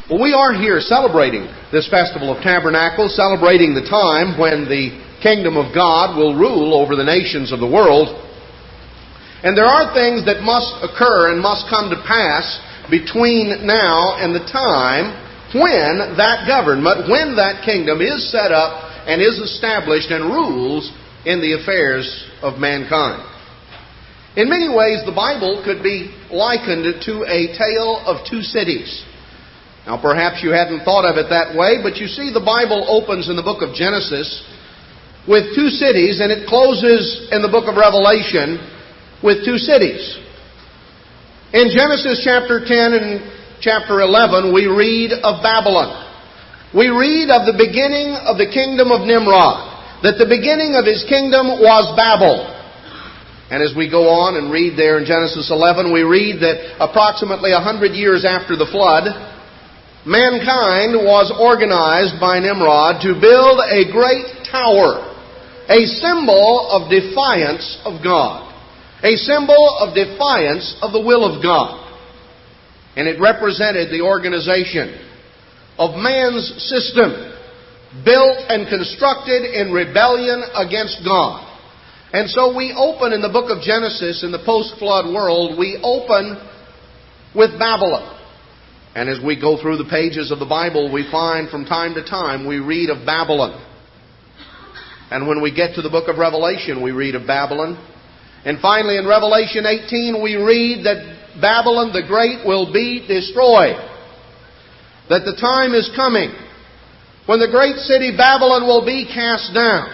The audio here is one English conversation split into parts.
Well, we are here celebrating this Festival of Tabernacles, celebrating the time when the kingdom of God will rule over the nations of the world. And there are things that must occur and must come to pass between now and the time when that government, when that kingdom is set up and is established and rules in the affairs of mankind. In many ways, the Bible could be likened to a tale of two cities. Now, perhaps you hadn't thought of it that way, but you see the Bible opens in the book of Genesis with two cities, and it closes in the book of Revelation with two cities. In Genesis chapter 10 and chapter 11, we read of Babylon. We read of the beginning of the kingdom of Nimrod, that the beginning of his kingdom was Babel. And as we go on and read there in Genesis 11, we read that approximately 100 years after the flood, mankind was organized by Nimrod to build a great tower, a symbol of defiance of God, a symbol of defiance of the will of God. And it represented the organization of man's system, built and constructed in rebellion against God. And so we open in the book of Genesis, in the post-flood world, we open with Babylon. And as we go through the pages of the Bible, we find from time to time we read of Babylon. And when we get to the book of Revelation, we read of Babylon. And finally in Revelation 18, we read that Babylon the Great will be destroyed. That the time is coming when the great city Babylon will be cast down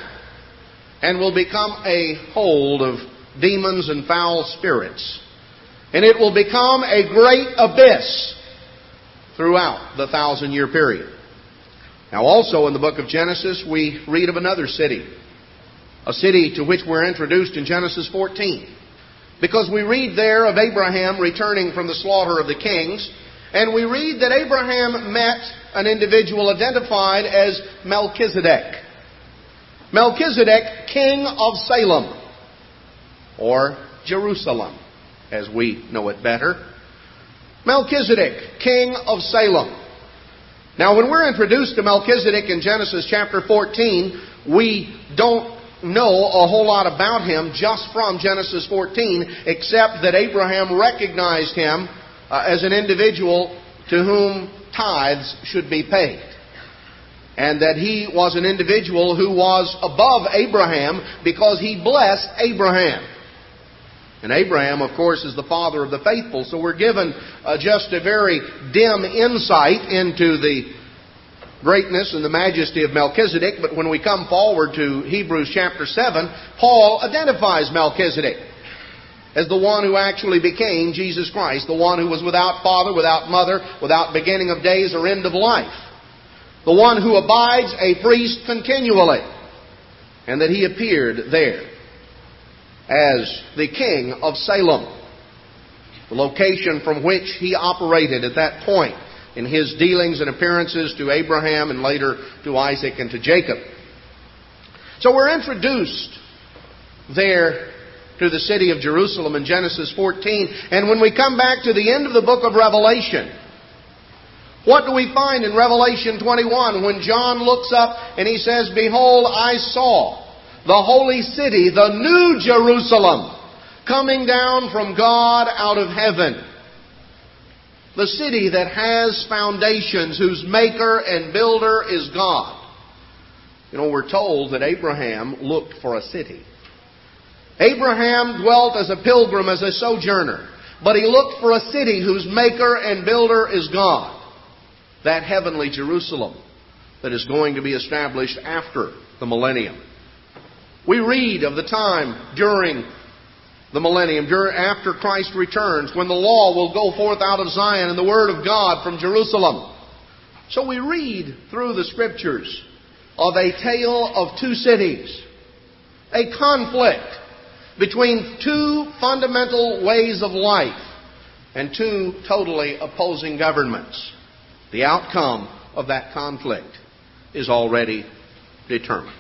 and will become a hold of demons and foul spirits. And it will become a great abyss throughout the 1,000-year period. Now also in the book of Genesis, we read of another city. A city to which we're introduced in Genesis 14. Because we read there of Abraham returning from the slaughter of the kings. And we read that Abraham met an individual identified as Melchizedek. Melchizedek, king of Salem. Or Jerusalem, as we know it better. Melchizedek, king of Salem. Now, when we're introduced to Melchizedek in Genesis chapter 14, we don't know a whole lot about him just from Genesis 14, except that Abraham recognized him as an individual to whom tithes should be paid. And that he was an individual who was above Abraham because he blessed Abraham. And Abraham, of course, is the father of the faithful. So we're given just a very dim insight into the greatness and the majesty of Melchizedek. But when we come forward to Hebrews chapter 7, Paul identifies Melchizedek as the one who actually became Jesus Christ. The one who was without father, without mother, without beginning of days or end of life. The one who abides a priest continually. And that he appeared there as the king of Salem, the location from which he operated at that point in his dealings and appearances to Abraham and later to Isaac and to Jacob. So we're introduced there to the city of Jerusalem in Genesis 14, and when we come back to the end of the book of Revelation, what do we find in Revelation 21 when John looks up and he says, "Behold, I saw the holy city, the new Jerusalem, coming down from God out of heaven." The city that has foundations, whose maker and builder is God. You know, we're told that Abraham looked for a city. Abraham dwelt as a pilgrim, as a sojourner. But he looked for a city whose maker and builder is God. That heavenly Jerusalem that is going to be established after the millennium. We read of the time during the millennium, after Christ returns, when the law will go forth out of Zion and the Word of God from Jerusalem. So we read through the Scriptures of a tale of two cities. A conflict between two fundamental ways of life and two totally opposing governments. The outcome of that conflict is already determined.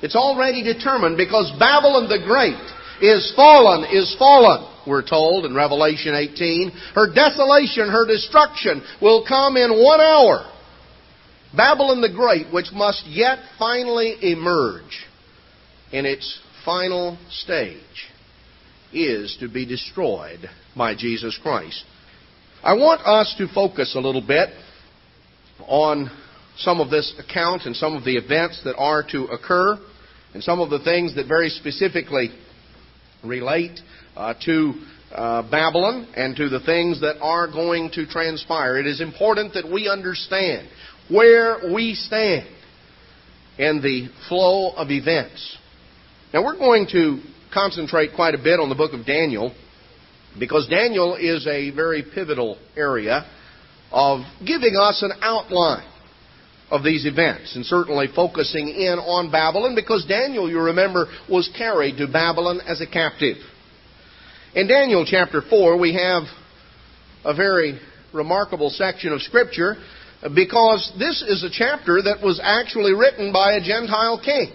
It's already determined because Babylon the Great is fallen, is fallen. we're told in Revelation 18. Her desolation, her destruction will come in 1 hour. Babylon the Great, which must yet finally emerge in its final stage, is to be destroyed by Jesus Christ. I want us to focus a little bit on some of this account and some of the events that are to occur and some of the things that very specifically relate to Babylon and to the things that are going to transpire. It is important that we understand where we stand in the flow of events. Now, we're going to concentrate quite a bit on the book of Daniel, because Daniel is a very pivotal area of giving us an outline of these events, and certainly focusing in on Babylon, because Daniel, you remember, was carried to Babylon as a captive. In Daniel chapter 4, we have a very remarkable section of Scripture, because this is a chapter that was actually written by a Gentile king,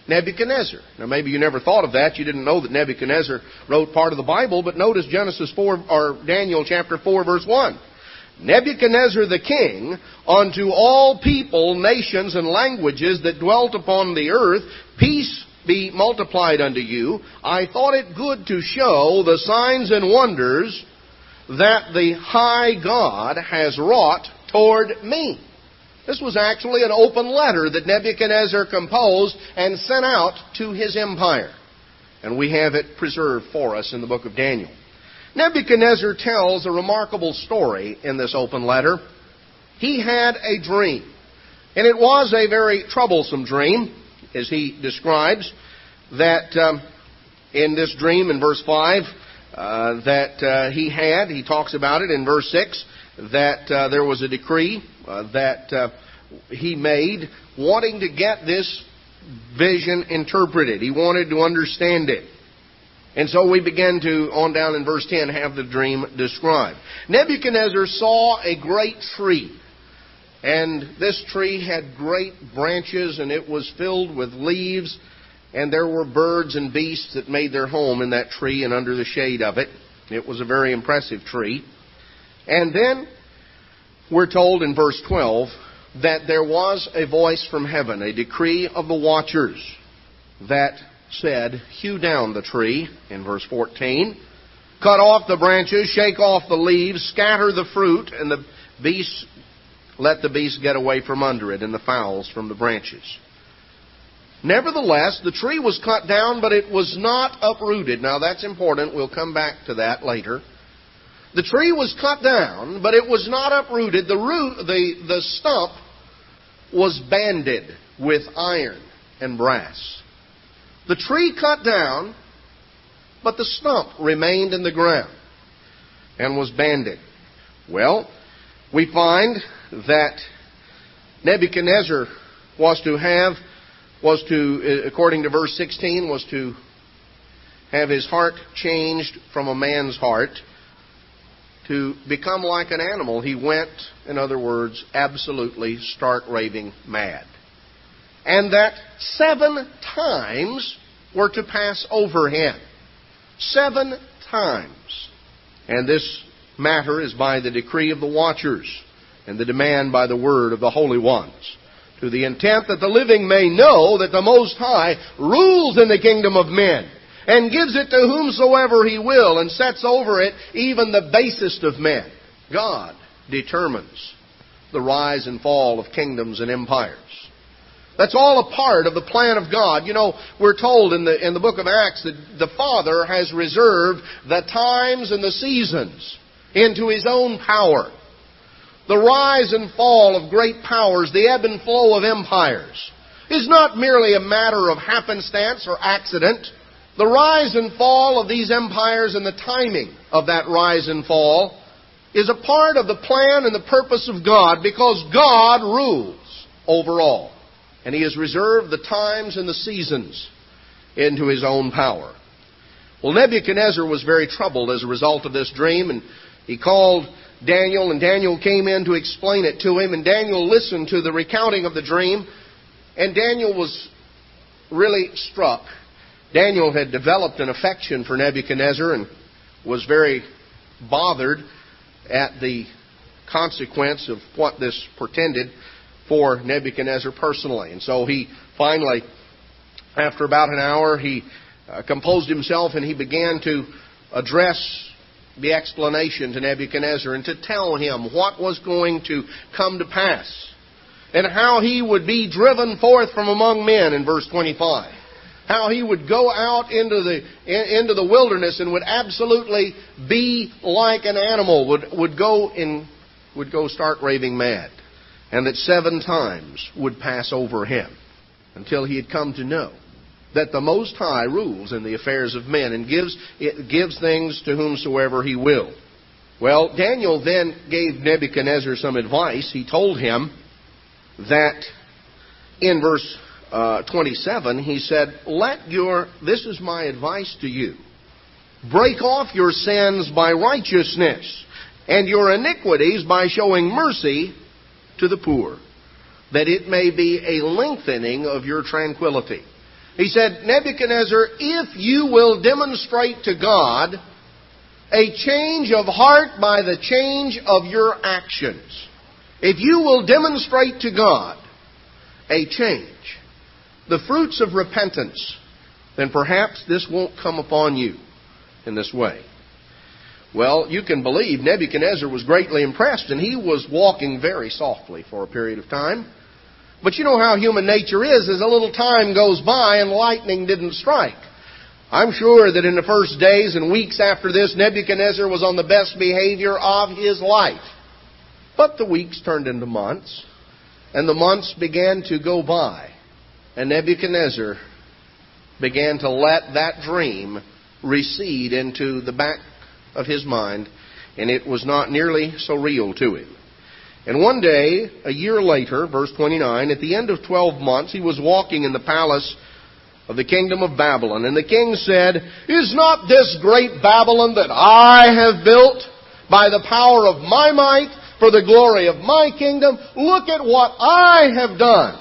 Nebuchadnezzar. Now, maybe you never thought of that. You didn't know that Nebuchadnezzar wrote part of the Bible, but notice Genesis 4, or Daniel chapter 4, verse 1. Nebuchadnezzar the king, unto all people, nations, and languages that dwelt upon the earth, peace be multiplied unto you. I thought it good to show the signs and wonders that the high God has wrought toward me. This was actually an open letter that Nebuchadnezzar composed and sent out to his empire. And we have it preserved for us in the book of Daniel. Nebuchadnezzar tells a remarkable story in this open letter. He had a dream, and it was a very troublesome dream, as he describes, that in this dream in verse 5 he talks about it in verse 6, that there was a decree that he made wanting to get this vision interpreted. He wanted to understand it. And so we begin to, on down in verse 10, have the dream described. Nebuchadnezzar saw a great tree. And this tree had great branches, and it was filled with leaves. And there were birds and beasts that made their home in that tree and under the shade of it. It was a very impressive tree. And then we're told in verse 12 that there was a voice from heaven, a decree of the watchers, that said, hew down the tree, in verse 14, cut off the branches, shake off the leaves, scatter the fruit, and the beasts, let the beasts get away from under it, and the fowls from the branches. Nevertheless, the tree was cut down, but it was not uprooted. Now that's important. We'll come back to that later. The tree was cut down, but it was not uprooted. The stump was banded with iron and brass. The tree cut down, but the stump remained in the ground and was banded. Well, we find that Nebuchadnezzar according to verse 16, was to have his heart changed from a man's heart to become like an animal. He went, in other words, absolutely stark raving mad. And that 7 times were to pass over him. 7 times. And this matter is by the decree of the watchers, and the demand by the word of the holy ones, to the intent that the living may know that the Most High rules in the kingdom of men, and gives it to whomsoever He will, and sets over it even the basest of men. God determines the rise and fall of kingdoms and empires. That's all a part of the plan of God. You know, we're told in the book of Acts that the Father has reserved the times and the seasons into His own power. The rise and fall of great powers, the ebb and flow of empires, is not merely a matter of happenstance or accident. The rise and fall of these empires and the timing of that rise and fall is a part of the plan and the purpose of God, because God rules over all. And He has reserved the times and the seasons into His own power. Well, Nebuchadnezzar was very troubled as a result of this dream, and he called Daniel, and Daniel came in to explain it to him, and Daniel listened to the recounting of the dream, and Daniel was really struck. Daniel had developed an affection for Nebuchadnezzar, and was very bothered at the consequence of what this portended for Nebuchadnezzar personally. And so he finally, after about an hour, he composed himself and he began to address the explanation to Nebuchadnezzar and to tell him what was going to come to pass and how he would be driven forth from among men in verse 25. How he would go out into the wilderness and would absolutely be like an animal, would go start raving mad. And that 7 times would pass over him until he had come to know that the Most High rules in the affairs of men and gives things to whomsoever He will. Well, Daniel then gave Nebuchadnezzar some advice. He told him that in verse 27, he said, this is my advice to you. Break off your sins by righteousness, and your iniquities by showing mercy to the poor, that it may be a lengthening of your tranquility. He said, Nebuchadnezzar, if you will demonstrate to God a change of heart by the change of your actions, if you will demonstrate to God a change, the fruits of repentance, then perhaps this won't come upon you in this way. Well, you can believe Nebuchadnezzar was greatly impressed, and he was walking very softly for a period of time. But you know how human nature is. As a little time goes by and lightning didn't strike. I'm sure that in the first days and weeks after this, Nebuchadnezzar was on the best behavior of his life. But the weeks turned into months, and the months began to go by. And Nebuchadnezzar began to let that dream recede into the back of his mind, and it was not nearly so real to him. And one day, a year later, verse 29, at the end of 12 months, he was walking in the palace of the kingdom of Babylon. And the king said, Is not this great Babylon that I have built by the power of my might for the glory of my kingdom? Look at what I have done.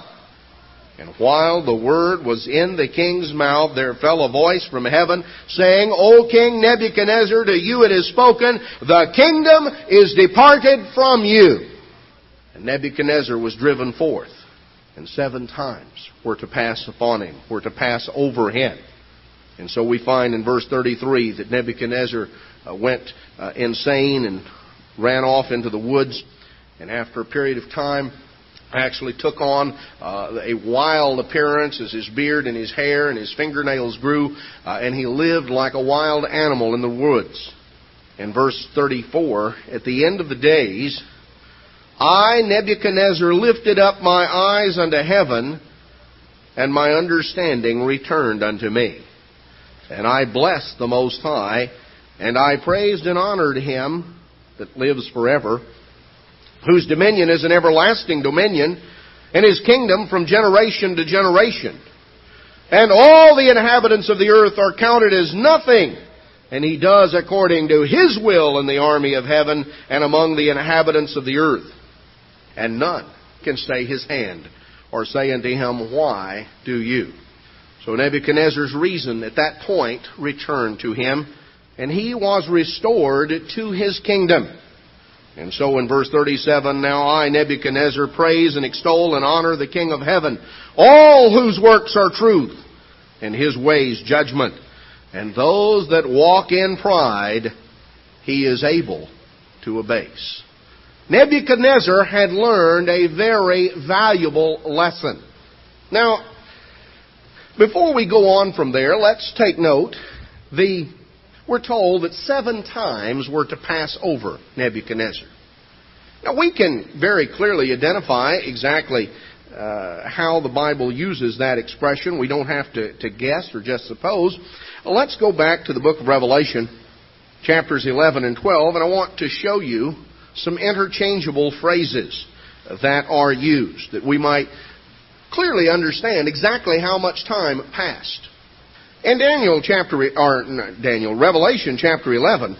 And while the word was in the king's mouth, there fell a voice from heaven, saying, O King Nebuchadnezzar, to you it is spoken, the kingdom is departed from you. And Nebuchadnezzar was driven forth, and 7 times were to pass upon him, were to pass over him. And so we find in verse 33 that Nebuchadnezzar went insane and ran off into the woods, and after a period of time, actually took on a wild appearance as his beard and his hair and his fingernails grew, and he lived like a wild animal in the woods. In verse 34, at the end of the days, I, Nebuchadnezzar, lifted up my eyes unto heaven, and my understanding returned unto me. And I blessed the Most High, and I praised and honored Him that lives forever, whose dominion is an everlasting dominion, and His kingdom from generation to generation. And all the inhabitants of the earth are counted as nothing, and He does according to His will in the army of heaven and among the inhabitants of the earth. And none can stay His hand or say unto Him, Why do you? So Nebuchadnezzar's reason at that point returned to him, and he was restored to his kingdom. And so in verse 37, Now I, Nebuchadnezzar, praise and extol and honor the King of heaven, all whose works are truth, and His ways judgment. And those that walk in pride, He is able to abase. Nebuchadnezzar had learned a very valuable lesson. Now, before we go on from there, let's take note. We're told that 7 times were to pass over Nebuchadnezzar. Now, we can very clearly identify exactly how the Bible uses that expression. We don't have to guess or just suppose. Let's go back to the book of Revelation, chapters 11 and 12, and I want to show you some interchangeable phrases that are used, that we might clearly understand exactly how much time passed. In Revelation chapter 11,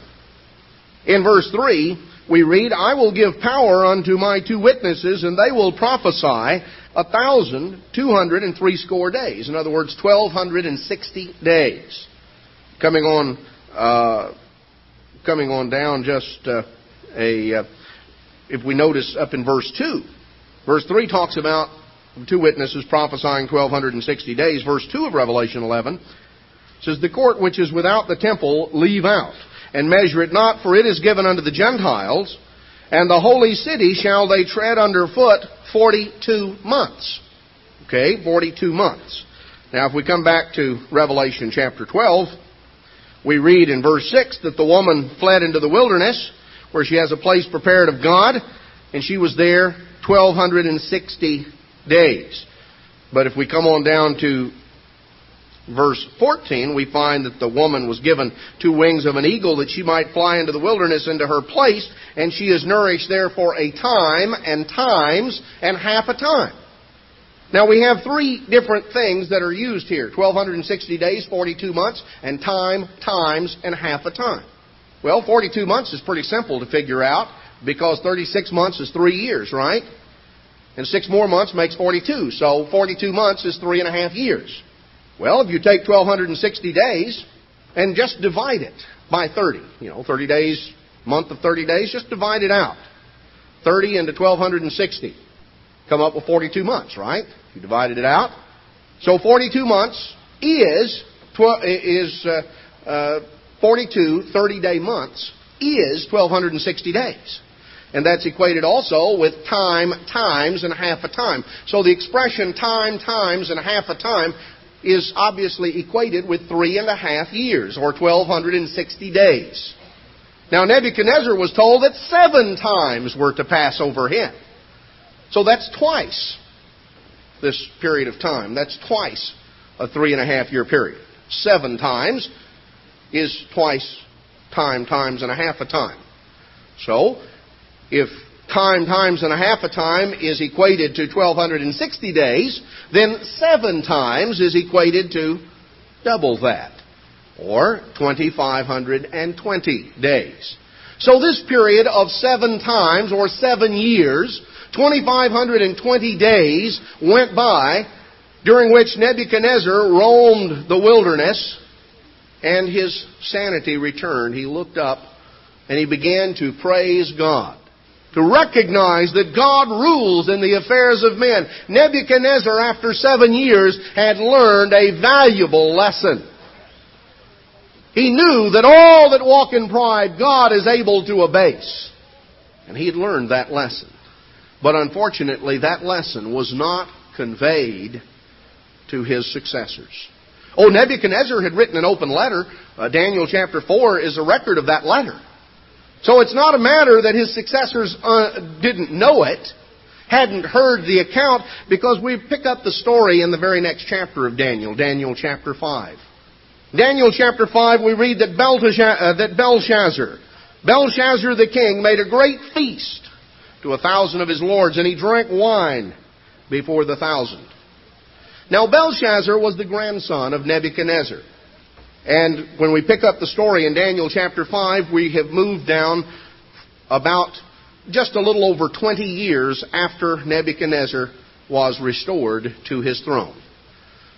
in verse 3, we read, I will give power unto my 2 witnesses, and they will prophesy 1,260 days. In other words, 1,260 days. Coming on coming on down just if we notice up in verse 2. Verse 3 talks about 2 witnesses prophesying 1,260 days. Verse 2 of Revelation 11 says, "The court which is without the temple leave out, and measure it not, for it is given unto the Gentiles, and the holy city shall they tread under foot 42 months. Okay, 42 months. Now, if we come back to Revelation chapter 12, we read in verse 6 that the woman fled into the wilderness, where she has a place prepared of God, and she was there 1,260 days. But if we come on down to verse 14, we find that the woman was given 2 wings of an eagle that she might fly into the wilderness into her place, and she is nourished there for a time, and times, and half a time. Now we have 3 different things that are used here. 1,260 days, 42 months, and time, times, and half a time. Well, 42 months is pretty simple to figure out, because 36 months is 3 years, right? And 6 more months makes 42. So 42 months is 3.5 years. Well, if you take 1,260 days and just divide it by 30, 30 days, month of 30 days, just divide it out. 30 into 1,260. Come up with 42 months, right? You divided it out. So 42 months is 42 30-day months is 1,260 days. And that's equated also with time, times, and half a time. So the expression time, times, and half a time is obviously equated with 3.5 years, or 1,260 days. Now Nebuchadnezzar was told that 7 times were to pass over him. So that's twice this period of time. That's twice a 3.5 year period. 7 times is twice time, times, and a half a time. So, if time, times, and a half a time is equated to 1,260 days, then 7 times is equated to double that, or 2,520 days. So this period of 7 times, or 7 years, 2,520 days went by, during which Nebuchadnezzar roamed the wilderness, and his sanity returned. He looked up and he began to praise God, to recognize that God rules in the affairs of men. Nebuchadnezzar, after 7 years, had learned a valuable lesson. He knew that all that walk in pride, God is able to abase. And he had learned that lesson. But unfortunately, that lesson was not conveyed to his successors. Nebuchadnezzar had written an open letter. Daniel chapter 4 is a record of that letter. So it's not a matter that his successors didn't know it, hadn't heard the account, because we pick up the story in the very next chapter of Daniel, Daniel chapter 5. Daniel chapter 5, we read that Belshazzar the king made a great feast to 1,000 of his lords, and he drank wine before the 1,000. Now Belshazzar was the grandson of Nebuchadnezzar. And when we pick up the story in Daniel chapter 5, we have moved down about just a little over 20 years after Nebuchadnezzar was restored to his throne.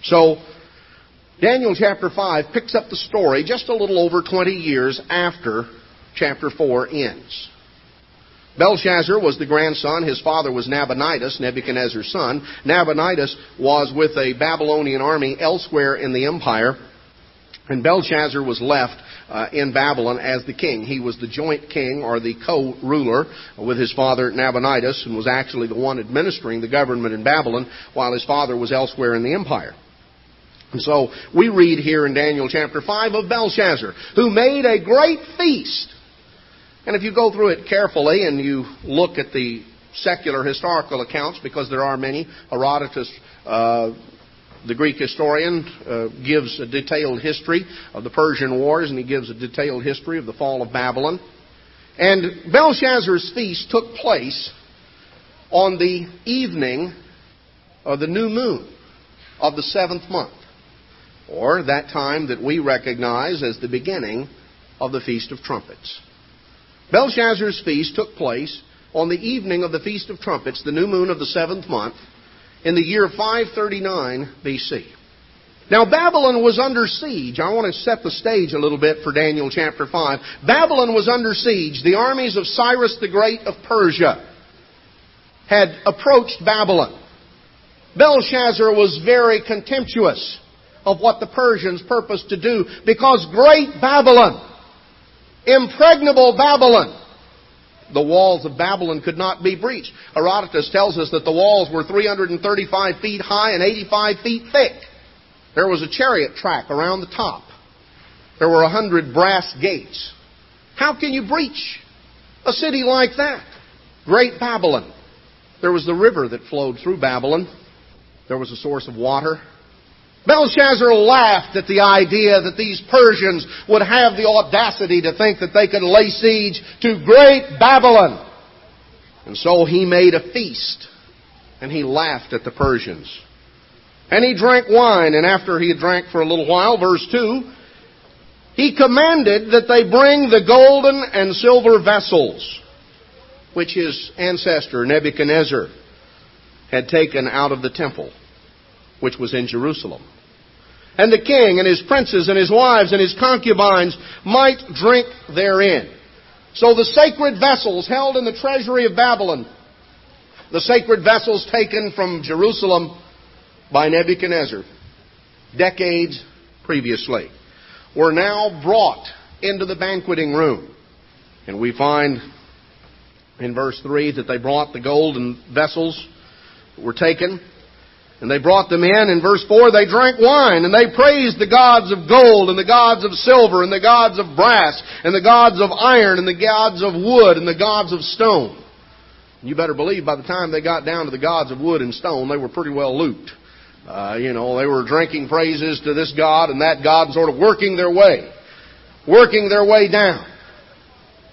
So Daniel chapter 5 picks up the story just a little over 20 years after chapter 4 ends. Belshazzar was the grandson. His father was Nabonidus, Nebuchadnezzar's son. Nabonidus was with a Babylonian army elsewhere in the empire. And Belshazzar was left in Babylon as the king. He was the joint king, or the co-ruler, with his father Nabonidus, and was actually the one administering the government in Babylon while his father was elsewhere in the empire. And so we read here in Daniel chapter 5 of Belshazzar, who made a great feast. And if you go through it carefully and you look at the secular historical accounts, because there are many, Herodotus, the Greek historian, gives a detailed history of the Persian Wars, and he gives a detailed history of the fall of Babylon. And Belshazzar's feast took place on the evening of the new moon of the 7th month, or that time that we recognize as the beginning of the Feast of Trumpets. Belshazzar's feast took place on the evening of the Feast of Trumpets, the new moon of the 7th month, in the year 539 BC. Now, Babylon was under siege. I want to set the stage a little bit for Daniel chapter 5. Babylon was under siege. The armies of Cyrus the Great of Persia had approached Babylon. Belshazzar was very contemptuous of what the Persians purposed to do, because great Babylon, impregnable Babylon, the walls of Babylon could not be breached. Herodotus tells us that the walls were 335 feet high and 85 feet thick. There was a chariot track around the top. There were 100 brass gates. How can you breach a city like that? Great Babylon. There was the river that flowed through Babylon. There was a source of water. Belshazzar laughed at the idea that these Persians would have the audacity to think that they could lay siege to great Babylon. And so he made a feast, and he laughed at the Persians. And he drank wine, and after he had drank for a little while, verse 2, he commanded that they bring the golden and silver vessels, which his ancestor Nebuchadnezzar had taken out of the temple, which was in Jerusalem. And the king and his princes and his wives and his concubines might drink therein. So the sacred vessels held in the treasury of Babylon, the sacred vessels taken from Jerusalem by Nebuchadnezzar decades previously, were now brought into the banqueting room. And we find in verse 3 that they brought the golden vessels that were taken, and they brought them in. In verse 4, they drank wine, and they praised the gods of gold, and the gods of silver, and the gods of brass, and the gods of iron, and the gods of wood, and the gods of stone. You better believe by the time they got down to the gods of wood and stone, they were pretty well looped. They were drinking praises to this god and that god, and sort of working their way down,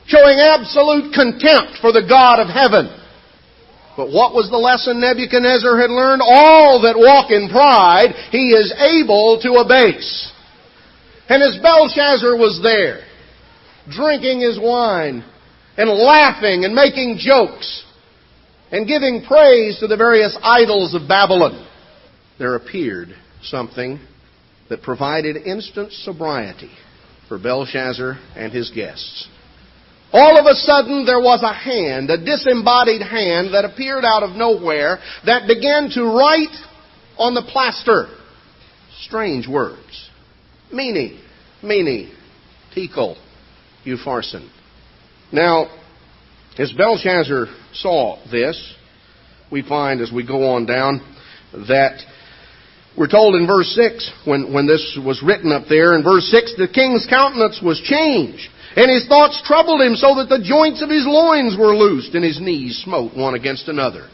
showing absolute contempt for the God of heaven. But what was the lesson Nebuchadnezzar had learned? All that walk in pride, he is able to abase. And as Belshazzar was there, drinking his wine, and laughing and making jokes, and giving praise to the various idols of Babylon, there appeared something that provided instant sobriety for Belshazzar and his guests. All of a sudden there was a hand, a disembodied hand that appeared out of nowhere that began to write on the plaster strange words. Mene, tekel, upharsin. Now, as Belshazzar saw this, we find as we go on down that we're told in verse 6, when this was written up there, in verse 6, the king's countenance was changed, and his thoughts troubled him, so that the joints of his loins were loosed, and his knees smote one against another.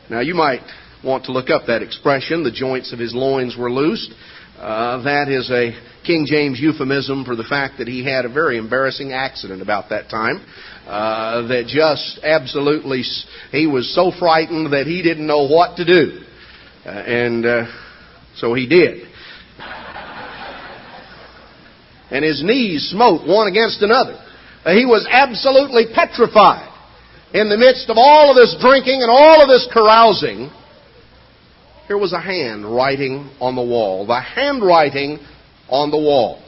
Now, you might want to look up that expression, the joints of his loins were loosed. That is a King James euphemism for the fact that he had a very embarrassing accident about that time. That just absolutely, he was so frightened that he didn't know what to do. So he did. And his knees smote one against another. He was absolutely petrified. In the midst of all of this drinking and all of this carousing, here was a hand writing on the wall. The handwriting on the wall.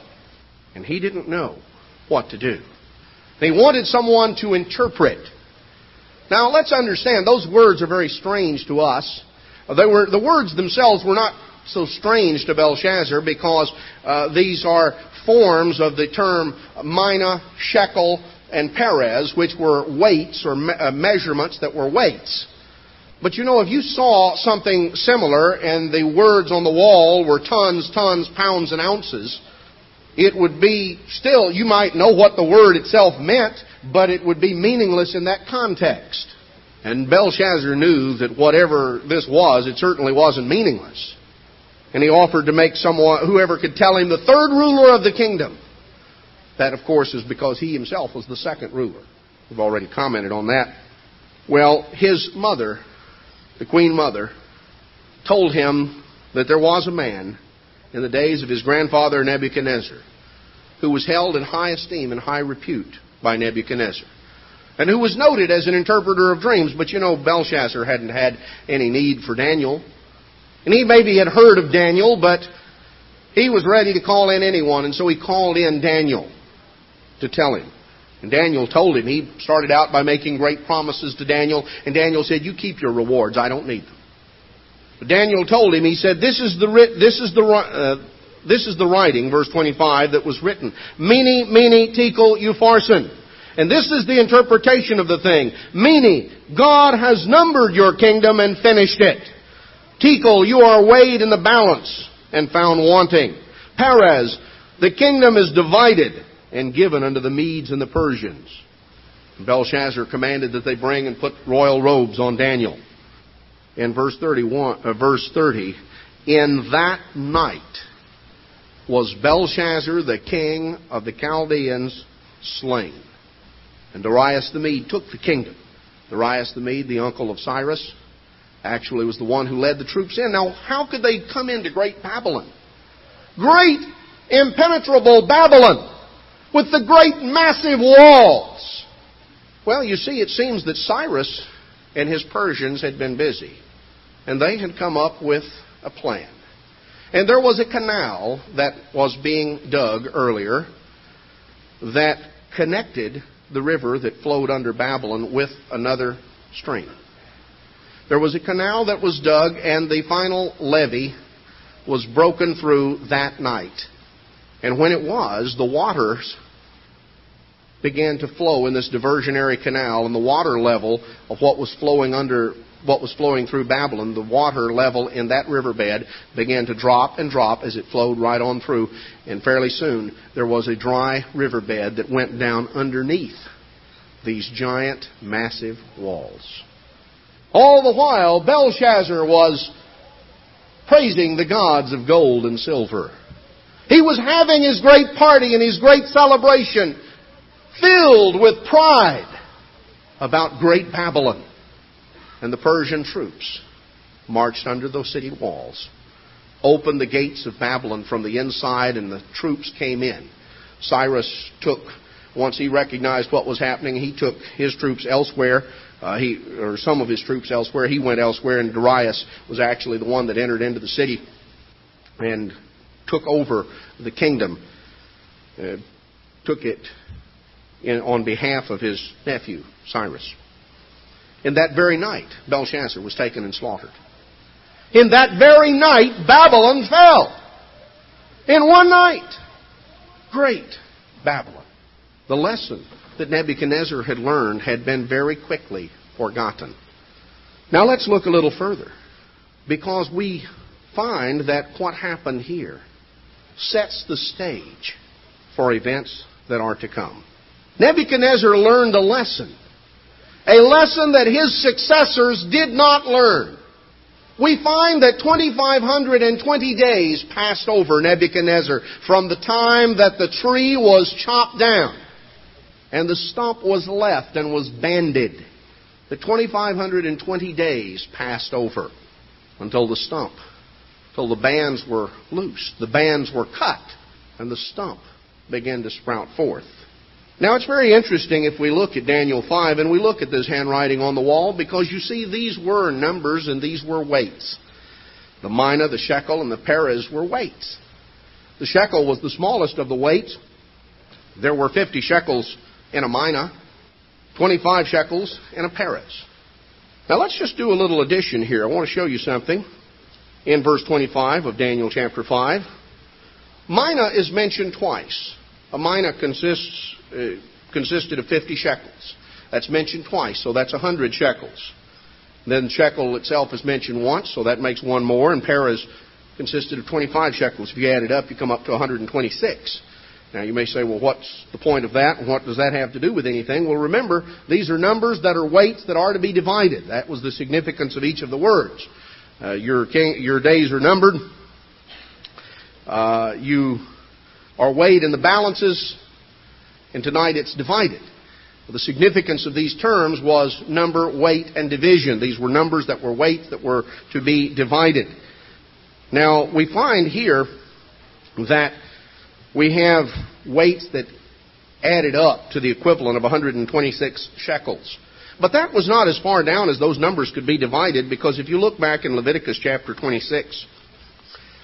And he didn't know what to do. He wanted someone to interpret. Now let's understand, those words are very strange to us. The words themselves were not so strange to Belshazzar, because these are forms of the term mina, shekel, and perez, which were weights or measurements that were weights. But if you saw something similar and the words on the wall were tons, pounds, and ounces, it would be still, you might know what the word itself meant, but it would be meaningless in that context. And Belshazzar knew that whatever this was, it certainly wasn't meaningless. And he offered to make whoever could tell him, the third ruler of the kingdom. That, of course, is because he himself was the second ruler. We've already commented on that. Well, his mother, the queen mother, told him that there was a man in the days of his grandfather Nebuchadnezzar who was held in high esteem and high repute by Nebuchadnezzar, and who was noted as an interpreter of dreams. But Belshazzar hadn't had any need for Daniel. And he maybe had heard of Daniel, but He was ready to call in anyone, and so he called in Daniel to tell him. And Daniel told him. He started out by making great promises to Daniel, and Daniel said, "You keep your rewards. I don't need them." But Daniel told him, he said, This is the writing, verse 25, that was written. Mene, mene, tekel, upharsin. And this is the interpretation of the thing. Mene, God has numbered your kingdom and finished it. Tekel, you are weighed in the balance and found wanting. Perez, the kingdom is divided and given unto the Medes and the Persians. And Belshazzar commanded that they bring and put royal robes on Daniel. In verse 30, in that night was Belshazzar, the king of the Chaldeans, slain. And Darius the Mede took the kingdom. Darius the Mede, the uncle of Cyrus, actually was the one who led the troops in. Now, how could they come into Great Babylon? Great, impenetrable Babylon, with the great, massive walls. Well, you see, it seems that Cyrus and his Persians had been busy, and they had come up with a plan. And there was a canal that was being dug earlier that connected the river that flowed under Babylon with another stream. There was a canal that was dug, and the final levee was broken through that night. And when it was, the waters began to flow in this diversionary canal, and the water level of what was flowing through Babylon, the water level in that riverbed began to drop and drop as it flowed right on through. And fairly soon, there was a dry riverbed that went down underneath these giant, massive walls. All the while, Belshazzar was praising the gods of gold and silver. He was having his great party and his great celebration, filled with pride about Great Babylon. And the Persian troops marched under those city walls, opened the gates of Babylon from the inside, and the troops came in. Cyrus once he recognized what was happening, he took his troops elsewhere, some of his troops elsewhere. He went elsewhere, and Darius was actually the one that entered into the city and took over the kingdom, took it on behalf of his nephew, Cyrus. In that very night, Belshazzar was taken and slaughtered. In that very night, Babylon fell. In one night. Great Babylon. The lesson that Nebuchadnezzar had learned had been very quickly forgotten. Now let's look a little further, because we find that what happened here sets the stage for events that are to come. Nebuchadnezzar learned a lesson that his successors did not learn. We find that 2,520 days passed over Nebuchadnezzar from the time that the tree was chopped down and the stump was left and was banded. The 2,520 days passed over until the bands were loosed, the bands were cut, and the stump began to sprout forth. Now, it's very interesting if we look at Daniel 5 and we look at this handwriting on the wall, because you see these were numbers and these were weights. The mina, the shekel, and the perez were weights. The shekel was the smallest of the weights. There were 50 shekels in a mina, 25 shekels in a perez. Now, let's just do a little addition here. I want to show you something. In verse 25 of Daniel chapter 5, mina is mentioned twice. A mina consisted of 50 shekels. That's mentioned twice, so that's 100 shekels. Then shekel itself is mentioned once, so that makes one more, and perez consisted of 25 shekels. If you add it up, you come up to 126. Now, you may say, well, what's the point of that, and what does that have to do with anything? Well, remember, these are numbers that are weights that are to be divided. That was the significance of each of the words. Your days are numbered. You are weighed in the balances, and tonight it's divided. The significance of these terms was number, weight, and division. These were numbers that were weights that were to be divided. Now, we find here that we have weights that added up to the equivalent of 126 shekels. But that was not as far down as those numbers could be divided, because if you look back in Leviticus chapter 26,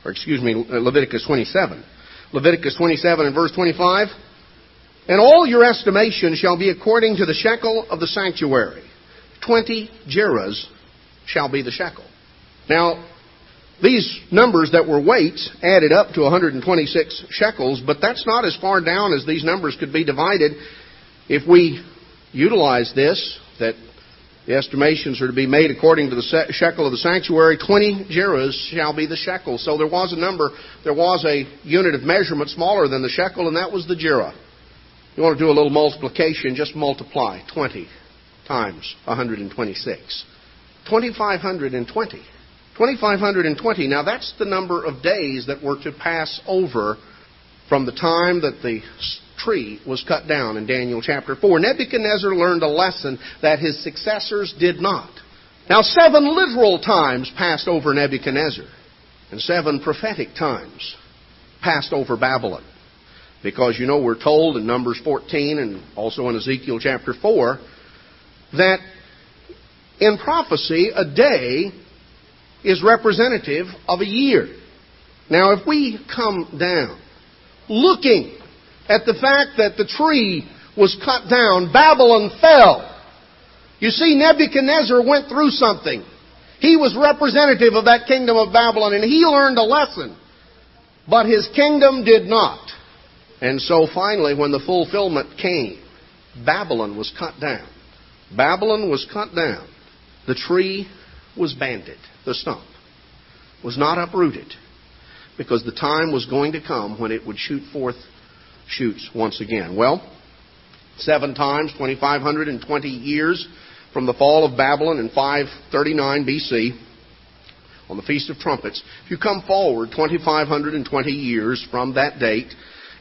Leviticus 27. Leviticus 27 and verse 25. And all your estimation shall be according to the shekel of the sanctuary. 20 gerahs shall be the shekel. Now, these numbers that were weights added up to 126 shekels, but that's not as far down as these numbers could be divided. If we utilize this, that the estimations are to be made according to the shekel of the sanctuary, 20 gerahs shall be the shekel. So there was a unit of measurement smaller than the shekel, and that was the gerah. You want to do a little multiplication, just multiply 20 times 126. 2,520. 2,520. Now that's the number of days that were to pass over from the time that the tree was cut down in Daniel chapter 4. Nebuchadnezzar learned a lesson that his successors did not. Now 7 literal times passed over Nebuchadnezzar, and 7 prophetic times passed over Babylon. Because we're told in Numbers 14 and also in Ezekiel chapter 4 that in prophecy a day is representative of a year. Now if we come down looking at the fact that the tree was cut down, Babylon fell. You see, Nebuchadnezzar went through something. He was representative of that kingdom of Babylon, and he learned a lesson. But his kingdom did not. And so finally, when the fulfillment came, Babylon was cut down. Babylon was cut down. The tree was banded. The stump was not uprooted, because the time was going to come when it would shoot forth shoots once again. Well, 7 times, 2,520 years from the fall of Babylon in 539 B.C., on the Feast of Trumpets. If you come forward 2,520 years from that date,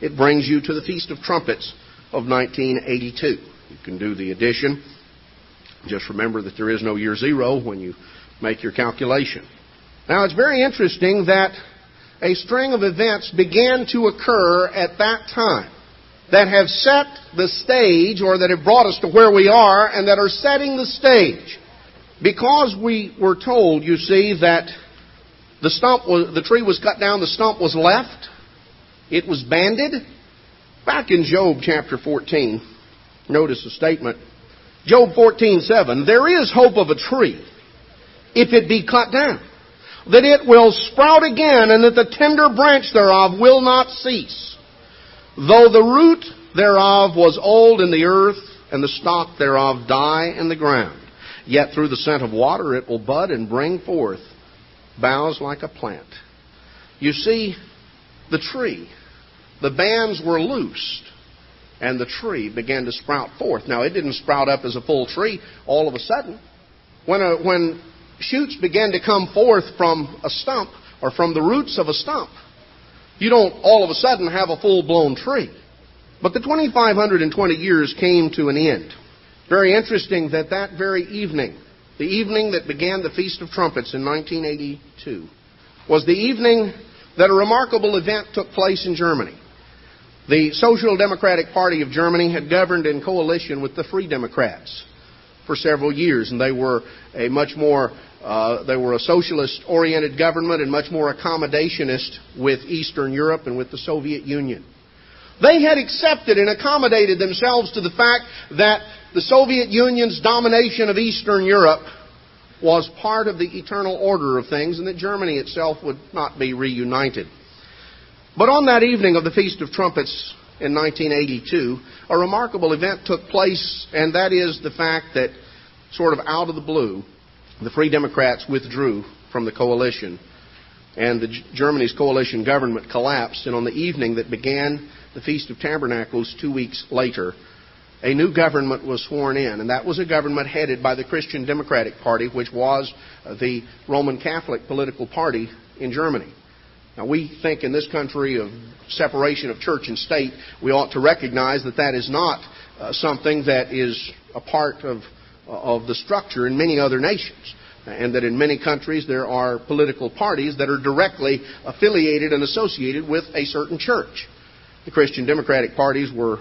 it brings you to the Feast of Trumpets of 1982. You can do the addition. Just remember that there is no year zero when you make your calculation. Now, it's very interesting that a string of events began to occur at that time that have set the stage, or that have brought us to where we are, and that are setting the stage. Because we were told, you see, that the tree was cut down, the stump was left, it was banded. Back in Job chapter 14, notice the statement. Job 14:7, there is hope of a tree, if it be cut down, that it will sprout again, and that the tender branch thereof will not cease. Though the root thereof was old in the earth, and the stalk thereof die in the ground, yet through the scent of water it will bud and bring forth boughs like a plant. You see, the tree, the bands were loosed, and the tree began to sprout forth. Now, it didn't sprout up as a full tree all of a sudden. When shoots began to come forth from a stump, or from the roots of a stump, you don't all of a sudden have a full-blown tree. But the 2,520 years came to an end. Very interesting that that very evening, the evening that began the Feast of Trumpets in 1982, was the evening that a remarkable event took place in Germany. The Social Democratic Party of Germany had governed in coalition with the Free Democrats for several years, and they were a socialist-oriented government and much more accommodationist with Eastern Europe and with the Soviet Union. They had accepted and accommodated themselves to the fact that the Soviet Union's domination of Eastern Europe was part of the eternal order of things, and that Germany itself would not be reunited. But on that evening of the Feast of Trumpets in 1982, a remarkable event took place, and that is the fact that, sort of out of the blue, the Free Democrats withdrew from the coalition, and Germany's coalition government collapsed. And on the evening that began the Feast of Tabernacles 2 weeks later, a new government was sworn in, and that was a government headed by the Christian Democratic Party, which was the Roman Catholic political party in Germany. Now, we think in this country of separation of church and state, we ought to recognize that that is not something that is a part of the structure in many other nations, and that in many countries there are political parties that are directly affiliated and associated with a certain church. The Christian Democratic parties were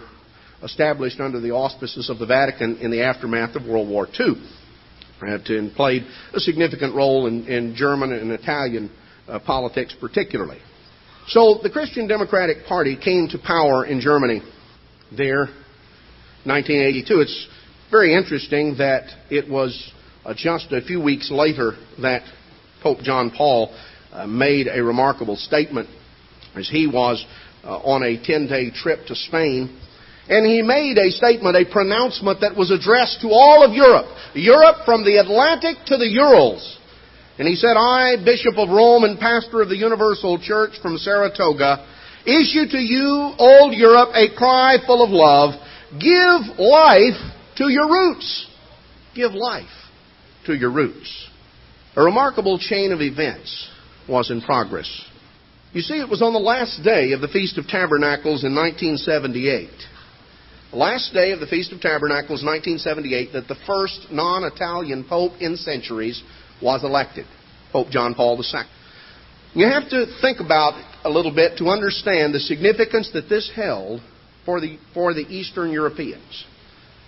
established under the auspices of the Vatican in the aftermath of World War II, and played a significant role in German and Italian politics particularly. So the Christian Democratic Party came to power in Germany there, 1982. It's very interesting that it was just a few weeks later that Pope John Paul made a remarkable statement as he was on a 10-day trip to Spain. And he made a statement, a pronouncement that was addressed to all of Europe. Europe from the Atlantic to the Urals. And he said, I, Bishop of Rome and pastor of the Universal Church from Saratoga, issue to you, old Europe, a cry full of love. Give life to your roots. Give life to your roots. A remarkable chain of events was in progress. You see, it was on the last day of the Feast of Tabernacles in 1978. The last day of the Feast of Tabernacles, 1978, that the first non-Italian pope in centuries was elected, Pope John Paul II. You have to think about it a little bit to understand the significance that this held for the Eastern Europeans.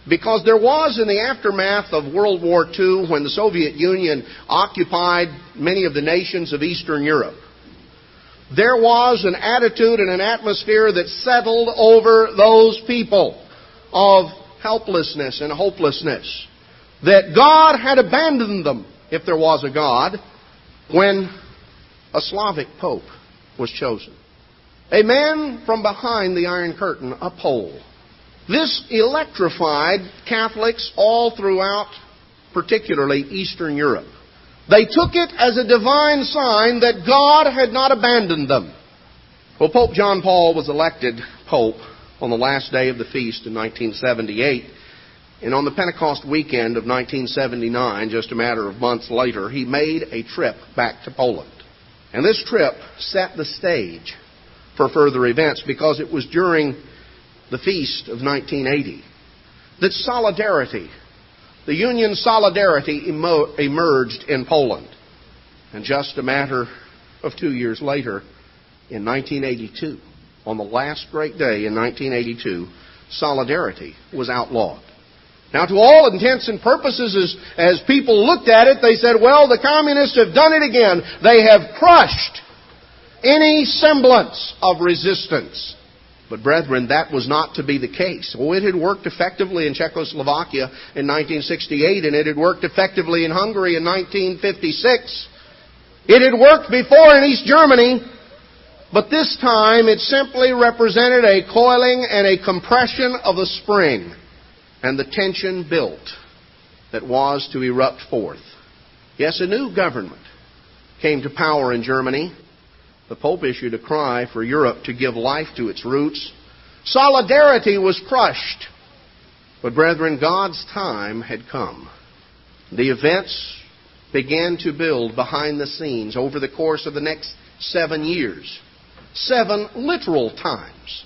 Because there was, in the aftermath of World War II, when the Soviet Union occupied many of the nations of Eastern Europe, there was an attitude and an atmosphere that settled over those people of helplessness and hopelessness. That God had abandoned them, if there was a God, when a Slavic pope was chosen. A man from behind the Iron Curtain, a Pole. This electrified Catholics all throughout, particularly Eastern Europe. They took it as a divine sign that God had not abandoned them. Well, Pope John Paul was elected pope on the last day of the feast in 1978. And on the Pentecost weekend of 1979, just a matter of months later, he made a trip back to Poland. And this trip set the stage for further events because it was during the feast of 1980 that solidarity, the Union Solidarity, emerged in Poland. And just a matter of 2 years later, in 1982, on the last great day in 1982, solidarity was outlawed. Now, to all intents and purposes, as people looked at it, they said, well, the communists have done it again. They have crushed any semblance of resistance. But, brethren, that was not to be the case. Oh, it had worked effectively in Czechoslovakia in 1968, and it had worked effectively in Hungary in 1956. It had worked before in East Germany, but this time it simply represented a coiling and a compression of the spring, and the tension built that was to erupt forth. Yes, a new government came to power in Germany. The Pope issued a cry for Europe to give life to its roots. Solidarity was crushed. But, brethren, God's time had come. The events began to build behind the scenes over the course of the next 7 years. 7 literal times.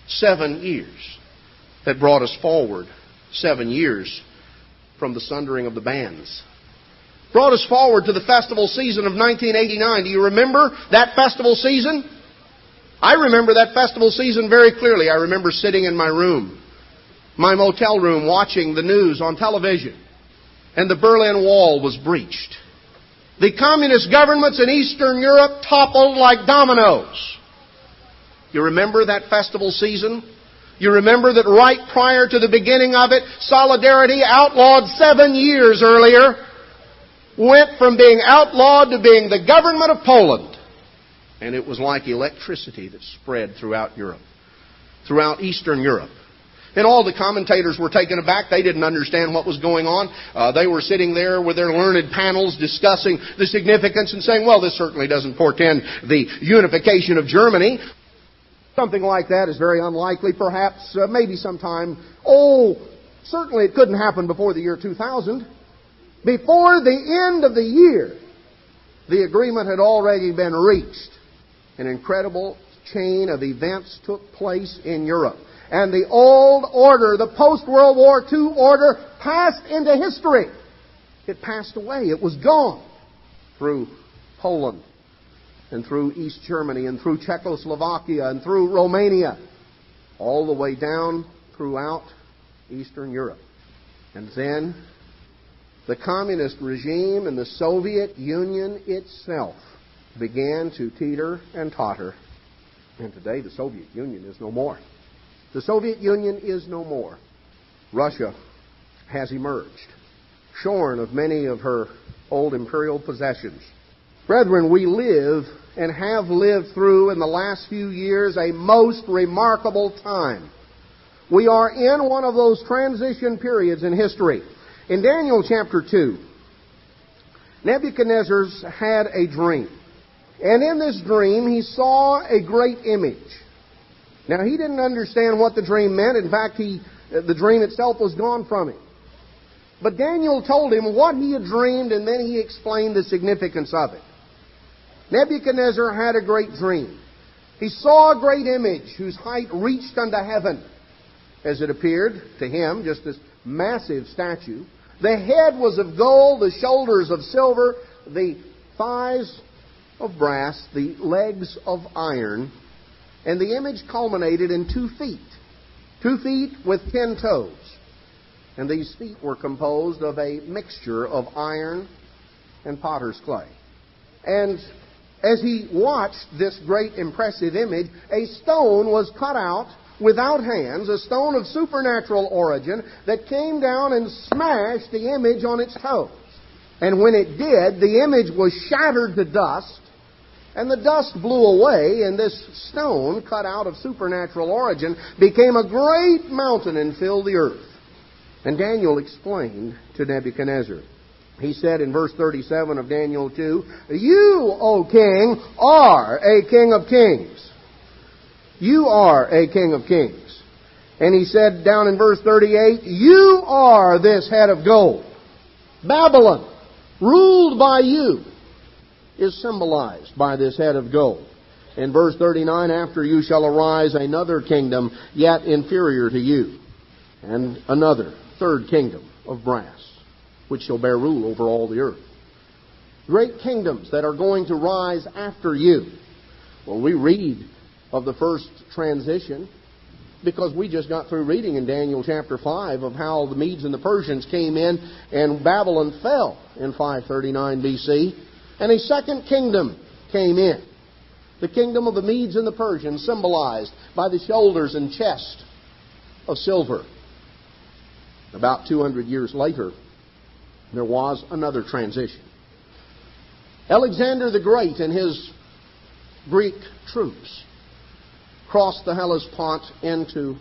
7 years that brought us forward. 7 years from the sundering of the bands. Brought us forward to the festival season of 1989. Do you remember that festival season? I remember that festival season very clearly. I remember sitting in my room, my motel room, watching the news on television. And the Berlin Wall was breached. The communist governments in Eastern Europe toppled like dominoes. You remember that festival season? You remember that right prior to the beginning of it, Solidarity, outlawed 7 years earlier, went from being outlawed to being the government of Poland. And it was like electricity that spread throughout Europe, throughout Eastern Europe. And all the commentators were taken aback. They didn't understand what was going on. They were sitting there with their learned panels discussing the significance and saying, well, this certainly doesn't portend the unification of Germany. Something like that is very unlikely. Perhaps, maybe sometime. Oh, certainly it couldn't happen before the year 2000. Before the end of the year, the agreement had already been reached. An incredible chain of events took place in Europe. And the old order, the post-World War II order, passed into history. It passed away. It was gone through Poland and through East Germany and through Czechoslovakia and through Romania, all the way down throughout Eastern Europe. And then the communist regime and the Soviet Union itself began to teeter and totter. And today the Soviet Union is no more. The Soviet Union is no more. Russia has emerged, shorn of many of her old imperial possessions. Brethren, we live and have lived through in the last few years a most remarkable time. We are in one of those transition periods in history. In Daniel chapter 2, Nebuchadnezzar had a dream. And in this dream, he saw a great image. Now, he didn't understand what the dream meant. In fact, the dream itself was gone from him. But Daniel told him what he had dreamed, and then he explained the significance of it. Nebuchadnezzar had a great dream. He saw a great image whose height reached unto heaven, as it appeared to him, just this massive statue. The head was of gold, the shoulders of silver, the thighs of brass, the legs of iron, and the image culminated in 2 feet. 2 feet with 10 toes. And these feet were composed of a mixture of iron and potter's clay. And as he watched this great impressive image, a stone was cut out without hands, a stone of supernatural origin that came down and smashed the image on its toes. And when it did, the image was shattered to dust, and the dust blew away, and this stone, cut out of supernatural origin, became a great mountain and filled the earth. And Daniel explained to Nebuchadnezzar. He said in verse 37 of Daniel 2, "You, O king, are a king of kings." You are a king of kings. And he said down in verse 38, "You are this head of gold." Babylon, ruled by you, is symbolized by this head of gold. In verse 39, "After you shall arise another kingdom yet inferior to you, and another, 3rd kingdom of brass, which shall bear rule over all the earth." Great kingdoms that are going to rise after you. Well, we read of the first transition because we just got through reading in Daniel chapter 5 of how the Medes and the Persians came in and Babylon fell in 539 BC, and a second kingdom came in. The kingdom of the Medes and the Persians, symbolized by the shoulders and chest of silver. About 200 years later, there was another transition. Alexander the Great and his Greek troops crossed the Hellespont into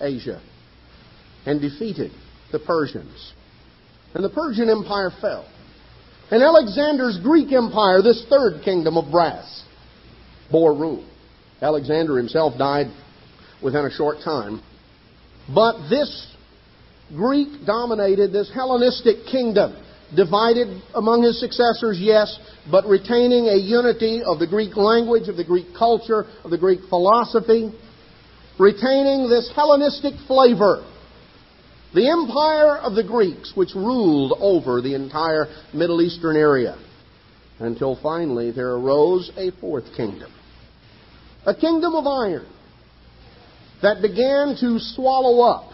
Asia and defeated the Persians. And the Persian Empire fell. And Alexander's Greek Empire, this 3rd kingdom of brass, bore rule. Alexander himself died within a short time. But this Greek-dominated, this Hellenistic kingdom, divided among his successors, yes, but retaining a unity of the Greek language, of the Greek culture, of the Greek philosophy, retaining this Hellenistic flavor. The empire of the Greeks, which ruled over the entire Middle Eastern area, until finally there arose a 4th kingdom. A kingdom of iron that began to swallow up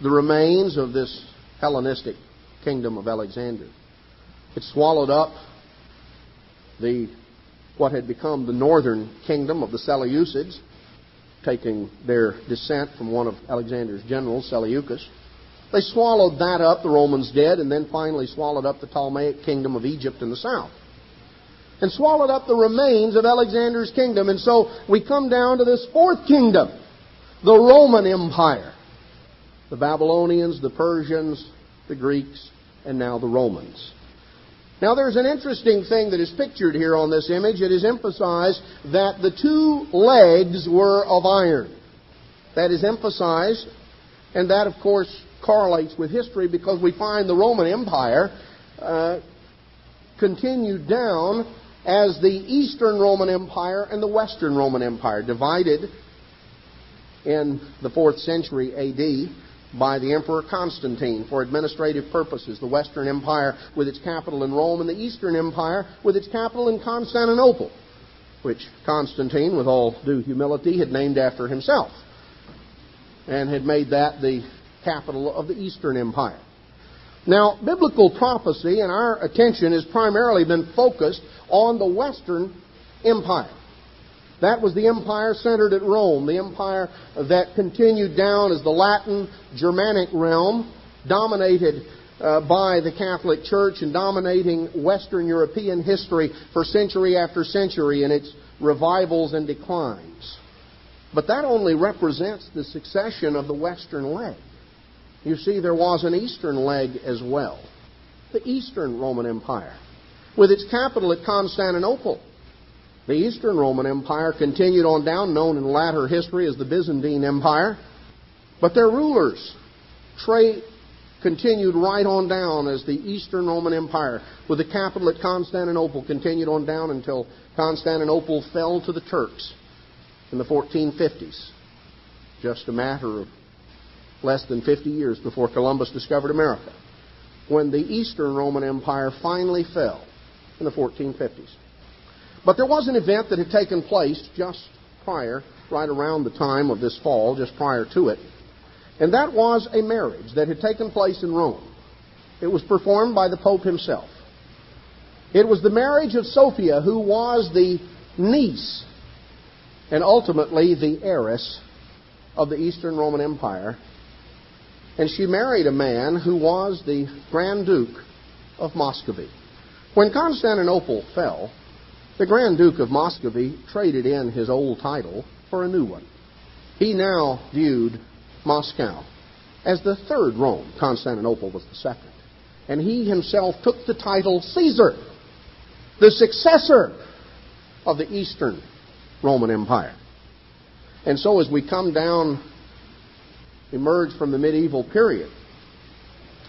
the remains of this Hellenistic kingdom of Alexander. It swallowed up what had become the northern kingdom of the Seleucids, taking their descent from one of Alexander's generals, Seleucus. They swallowed that up, the Romans did, and then finally swallowed up the Ptolemaic kingdom of Egypt in the south. And swallowed up the remains of Alexander's kingdom. And so we come down to this 4th kingdom, the Roman Empire. The Babylonians, the Persians, the Greeks, and now the Romans. Now there's an interesting thing that is pictured here on this image. It is emphasized that the 2 legs were of iron. That is emphasized, and that of course correlates with history because we find the Roman Empire continued down as the Eastern Roman Empire and the Western Roman Empire, divided in the 4th century A.D., by the Emperor Constantine for administrative purposes. The Western Empire with its capital in Rome, and the Eastern Empire with its capital in Constantinople, which Constantine, with all due humility, had named after himself and had made that the capital of the Eastern Empire. Now, biblical prophecy and our attention has primarily been focused on the Western Empire. That was the empire centered at Rome, the empire that continued down as the Latin Germanic realm, dominated by the Catholic Church and dominating Western European history for century after century in its revivals and declines. But that only represents the succession of the Western leg. You see, there was an Eastern leg as well. The Eastern Roman Empire, with its capital at Constantinople. The Eastern Roman Empire continued on down, known in latter history as the Byzantine Empire. But their rulers continued right on down as the Eastern Roman Empire, with the capital at Constantinople, continued on down until Constantinople fell to the Turks in the 1450s. Just a matter of less than 50 years before Columbus discovered America, when the Eastern Roman Empire finally fell in the 1450s. But there was an event that had taken place just prior, right around the time of this fall, just prior to it, and that was a marriage that had taken place in Rome. It was performed by the Pope himself. It was the marriage of Sophia, who was the niece and ultimately the heiress of the Eastern Roman Empire. And she married a man who was the Grand Duke of Muscovy. When Constantinople fell, the Grand Duke of Muscovy traded in his old title for a new one. He now viewed Moscow as the third Rome. Constantinople was the second. And he himself took the title Caesar, the successor of the Eastern Roman Empire. And so as we come down, emerge from the medieval period,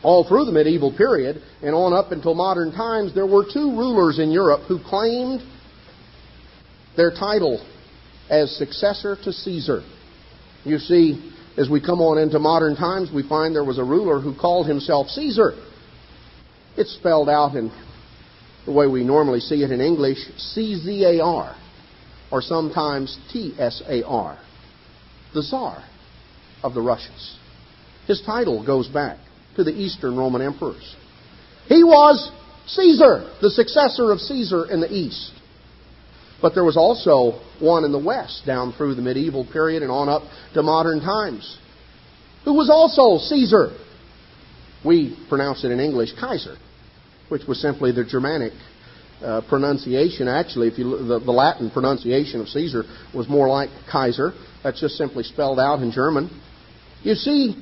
all through the medieval period and on up until modern times, there were two rulers in Europe who claimed their title as successor to Caesar. You see, as we come on into modern times, we find there was a ruler who called himself Caesar. It's spelled out in the way we normally see it in English, C-Z-A-R, or sometimes T-S-A-R, the Tsar of the Russians. His title goes back to the Eastern Roman emperors. He was Caesar, the successor of Caesar in the East. But there was also one in the West, down through the medieval period and on up to modern times, who was also Caesar. We pronounce it in English Kaiser, which was simply the Germanic pronunciation. Actually, the Latin pronunciation of Caesar was more like Kaiser. That's just simply spelled out in German. You see,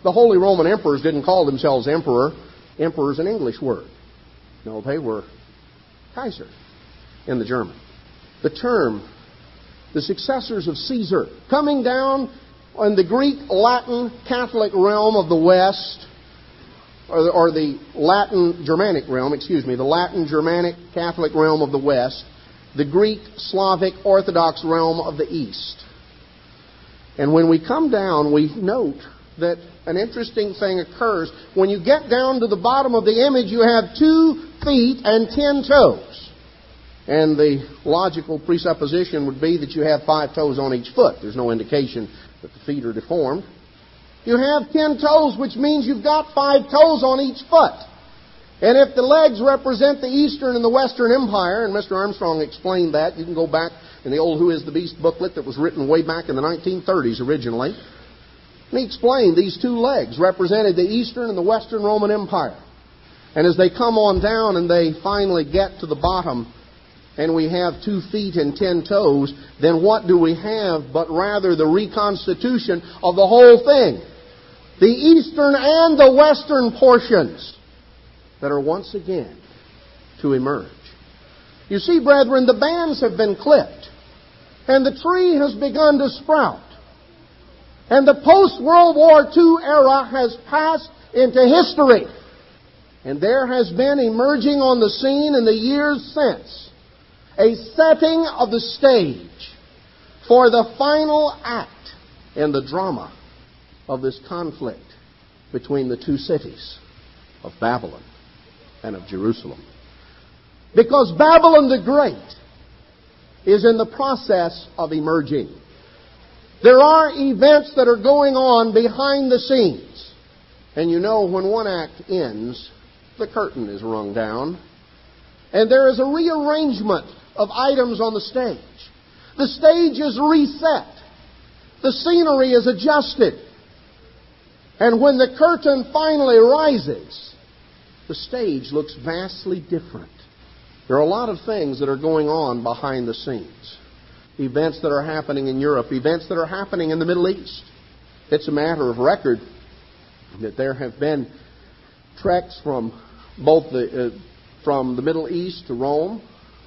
the Holy Roman Emperors didn't call themselves emperor. Emperor is an English word. No, they were Kaiser in the German. The term, the successors of Caesar, coming down in the Greek, Latin, Catholic realm of the West, or the Latin, Germanic realm, the Latin, Germanic, Catholic realm of the West, the Greek, Slavic, Orthodox realm of the East. And when we come down, we note that an interesting thing occurs. When you get down to the bottom of the image, you have 2 feet and 10 toes. And the logical presupposition would be that you have 5 toes on each foot. There's no indication that the feet are deformed. You have 10 toes, which means you've got 5 toes on each foot. And if the legs represent the Eastern and the Western Empire, and Mr. Armstrong explained that, you can go back in the old Who is the Beast booklet that was written way back in the 1930s originally. And he explained these 2 legs represented the Eastern and the Western Roman Empire. And as they come on down and they finally get to the bottom, and we have 2 feet and 10 toes, then what do we have but rather the reconstitution of the whole thing? The Eastern and the Western portions that are once again to emerge. You see, brethren, the bands have been clipped, and the tree has begun to sprout. And the post-World War II era has passed into history. And there has been emerging on the scene in the years since a setting of the stage for the final act in the drama of this conflict between the 2 cities of Babylon and of Jerusalem. Because Babylon the Great is in the process of emerging. There are events that are going on behind the scenes. And you know, when one act ends, the curtain is rung down, and there is a rearrangement of items on the stage. The stage is reset. The scenery is adjusted. And when the curtain finally rises, the stage looks vastly different. There are a lot of things that are going on behind the scenes. Events that are happening in Europe, events that are happening in the Middle East. It's a matter of record that there have been treks from both from the Middle East to Rome,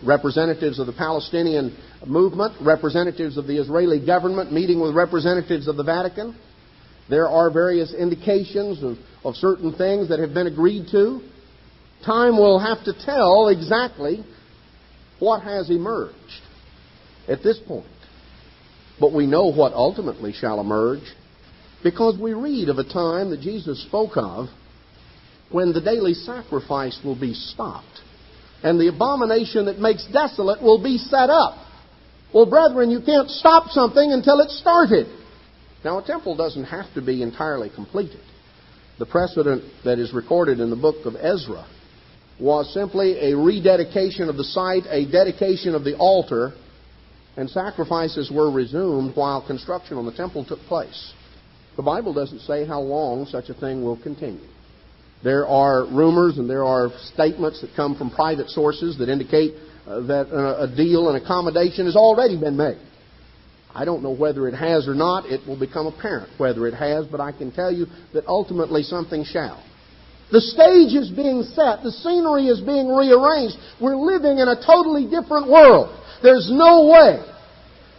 representatives of the Palestinian movement, representatives of the Israeli government meeting with representatives of the Vatican. There are various indications of certain things that have been agreed to. Time will have to tell exactly what has emerged at this point. But we know what ultimately shall emerge, because we read of a time that Jesus spoke of when the daily sacrifice will be stopped and the abomination that makes desolate will be set up. Well, brethren, you can't stop something until it's started. Now, a temple doesn't have to be entirely completed. The precedent that is recorded in the book of Ezra was simply a rededication of the site, a dedication of the altar, and sacrifices were resumed while construction on the temple took place. The Bible doesn't say how long such a thing will continue. There are rumors and there are statements that come from private sources that indicate that a deal and accommodation has already been made. I don't know whether it has or not. It will become apparent whether it has, but I can tell you that ultimately something shall. The stage is being set. The scenery is being rearranged. We're living in a totally different world. There's no way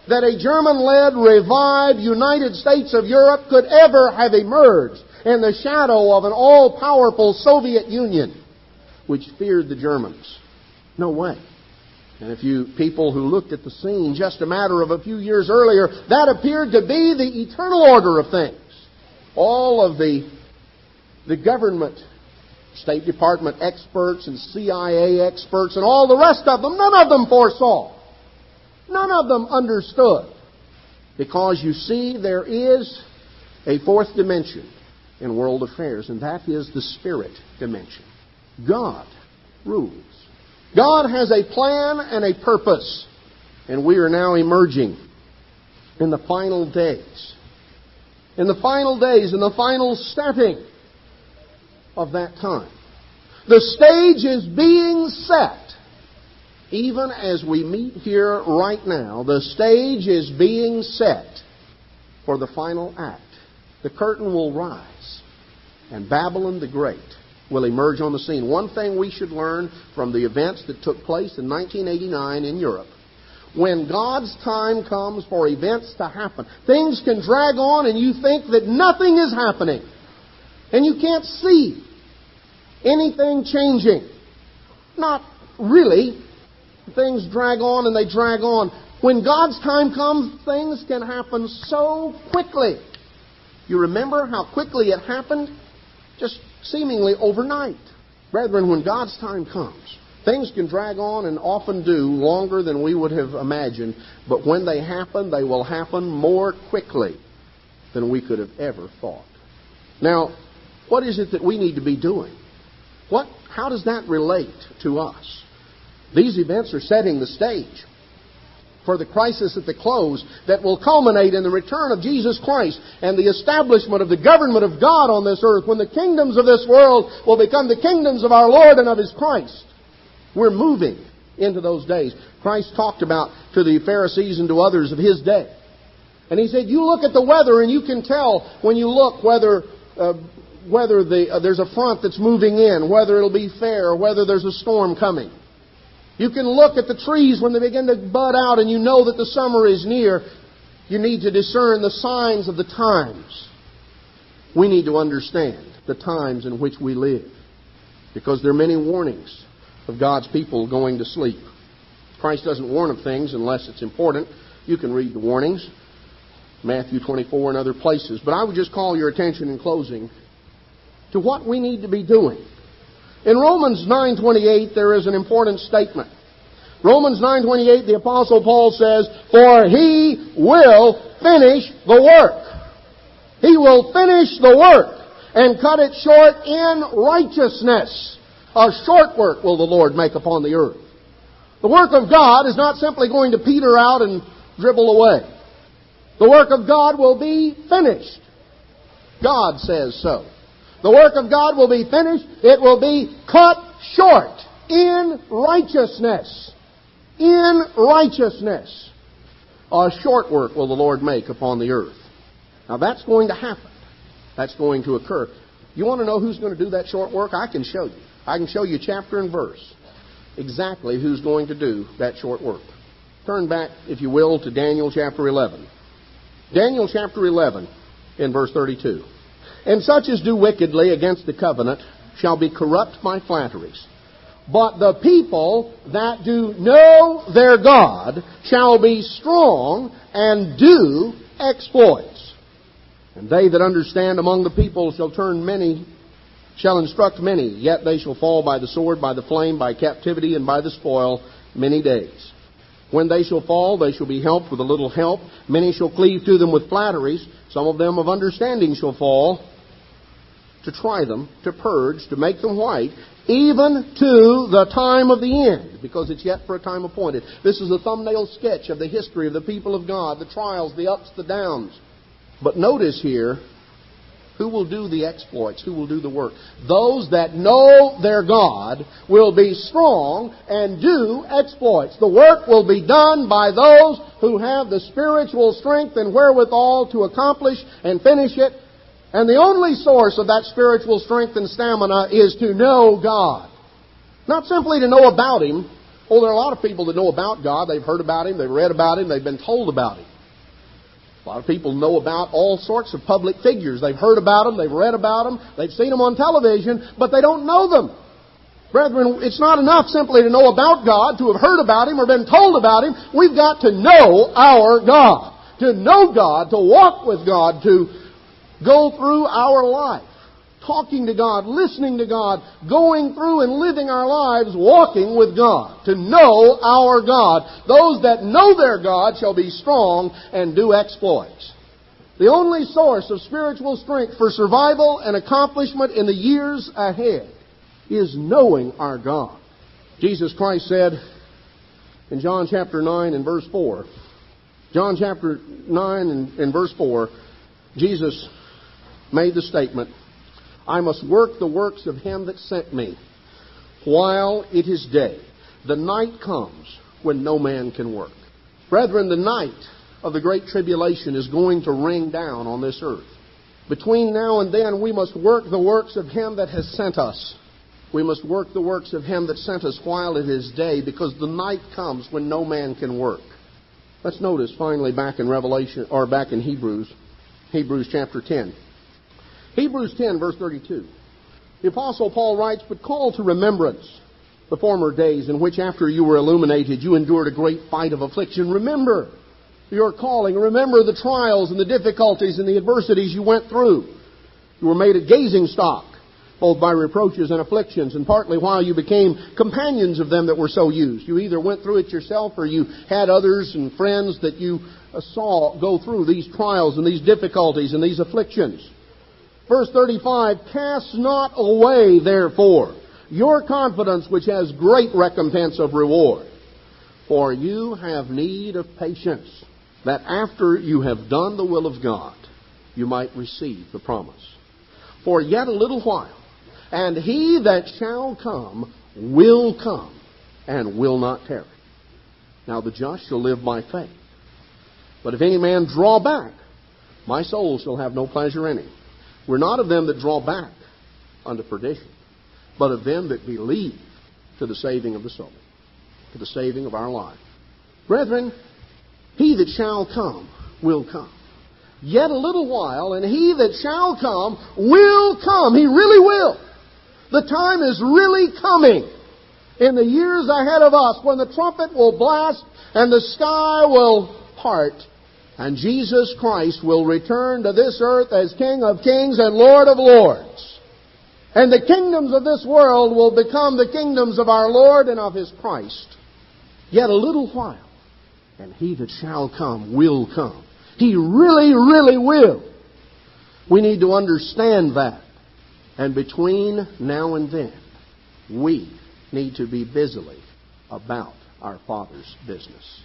that a German-led, revived United States of Europe could ever have emerged in the shadow of an all-powerful Soviet Union, which feared the Germans. No way. And if you people who looked at the scene just a matter of a few years earlier, that appeared to be the eternal order of things. All of the government, State Department experts and CIA experts and all the rest of them, none of them foresaw. None of them understood. Because you see, there is a fourth dimension in world affairs, and that is the spirit dimension. God rules. God has a plan and a purpose, and we are now emerging in the final days. In the final days, in the final setting of that time. The stage is being set. Even as we meet here right now, the stage is being set for the final act. The curtain will rise, and Babylon the Great will emerge on the scene. One thing we should learn from the events that took place in 1989 in Europe: when God's time comes for events to happen, things can drag on and you think that nothing is happening. And you can't see anything changing. Not really. Things drag on and they drag on. When God's time comes, things can happen so quickly. You remember how quickly it happened? Just seemingly overnight. Brethren, when God's time comes, things can drag on and often do longer than we would have imagined. But when they happen, they will happen more quickly than we could have ever thought. Now, what is it that we need to be doing? How does that relate to us? These events are setting the stage for the crisis at the close that will culminate in the return of Jesus Christ and the establishment of the government of God on this earth, when the kingdoms of this world will become the kingdoms of our Lord and of His Christ. We're moving into those days. Christ talked about to the Pharisees and to others of His day. And He said, you look at the weather and you can tell when you look whether there's a front that's moving in, whether it'll be fair, or whether there's a storm coming. You can look at the trees when they begin to bud out and you know that the summer is near. You need to discern the signs of the times. We need to understand the times in which we live, because there are many warnings of God's people going to sleep. Christ doesn't warn of things unless it's important. You can read the warnings, Matthew 24 and other places. But I would just call your attention in closing to what we need to be doing. In Romans 9:28, there is an important statement. Romans 9:28, the Apostle Paul says, for He will finish the work. He will finish the work and cut it short in righteousness. A short work will the Lord make upon the earth. The work of God is not simply going to peter out and dribble away. The work of God will be finished. God says so. The work of God will be finished. It will be cut short in righteousness. In righteousness. A short work will the Lord make upon the earth. Now that's going to happen. That's going to occur. You want to know who's going to do that short work? I can show you. I can show you chapter and verse exactly who's going to do that short work. Turn back, if you will, to Daniel chapter 11. Daniel chapter 11 in verse 32. And such as do wickedly against the covenant shall be corrupt by flatteries. But the people that do know their God shall be strong and do exploits. And they that understand among the people shall instruct many, yet they shall fall by the sword, by the flame, by captivity, and by the spoil many days. When they shall fall, they shall be helped with a little help. Many shall cleave to them with flatteries. Some of them of understanding shall fall, to try them, to purge, to make them white, even to the time of the end, because it's yet for a time appointed. This is a thumbnail sketch of the history of the people of God, the trials, the ups, the downs. But notice here, who will do the exploits? Who will do the work? Those that know their God will be strong and do exploits. The work will be done by those who have the spiritual strength and wherewithal to accomplish and finish it. And the only source of that spiritual strength and stamina is to know God. Not simply to know about Him. Oh, there are a lot of people that know about God. They've heard about Him, they've read about Him, they've been told about Him. A lot of people know about all sorts of public figures. They've heard about them, they've read about them, they've seen them on television, but they don't know them. Brethren, it's not enough simply to know about God, to have heard about Him or been told about Him. We've got to know our God. To know God, to walk with God, to go through our life, talking to God, listening to God, going through and living our lives walking with God. To know our God. Those that know their God shall be strong and do exploits. The only source of spiritual strength for survival and accomplishment in the years ahead is knowing our God. Jesus Christ said in John chapter 9 and verse 4, John chapter 9 and verse 4, Jesus made the statement, I must work the works of Him that sent me while it is day. The night comes when no man can work. Brethren, the night of the great tribulation is going to ring down on this earth. Between now and then, we must work the works of Him that has sent us. We must work the works of Him that sent us while it is day, because the night comes when no man can work. Let's notice finally back in Revelation, or back in Hebrews chapter 10. Hebrews 10, verse 32. The Apostle Paul writes, But call to remembrance the former days in which after you were illuminated, you endured a great fight of affliction. Remember your calling. Remember the trials and the difficulties and the adversities you went through. You were made a gazing stock, both by reproaches and afflictions, and partly while you became companions of them that were so used. You either went through it yourself or you had others and friends that you saw go through these trials and these difficulties and these afflictions. Verse 35, Cast not away, therefore, your confidence, which has great recompense of reward. For you have need of patience, that after you have done the will of God, you might receive the promise. For yet a little while, and He that shall come will come, and will not tarry. Now the just shall live by faith. But if any man draw back, my soul shall have no pleasure in him. We're not of them that draw back unto perdition, but of them that believe to the saving of the soul, to the saving of our life. Brethren, He that shall come will come. Yet a little while, and He that shall come will come. He really will. The time is really coming in the years ahead of us when the trumpet will blast and the sky will part. And Jesus Christ will return to this earth as King of kings and Lord of lords. And the kingdoms of this world will become the kingdoms of our Lord and of His Christ. Yet a little while, and He that shall come will come. He really, really will. We need to understand that. And between now and then, we need to be busily about our Father's business.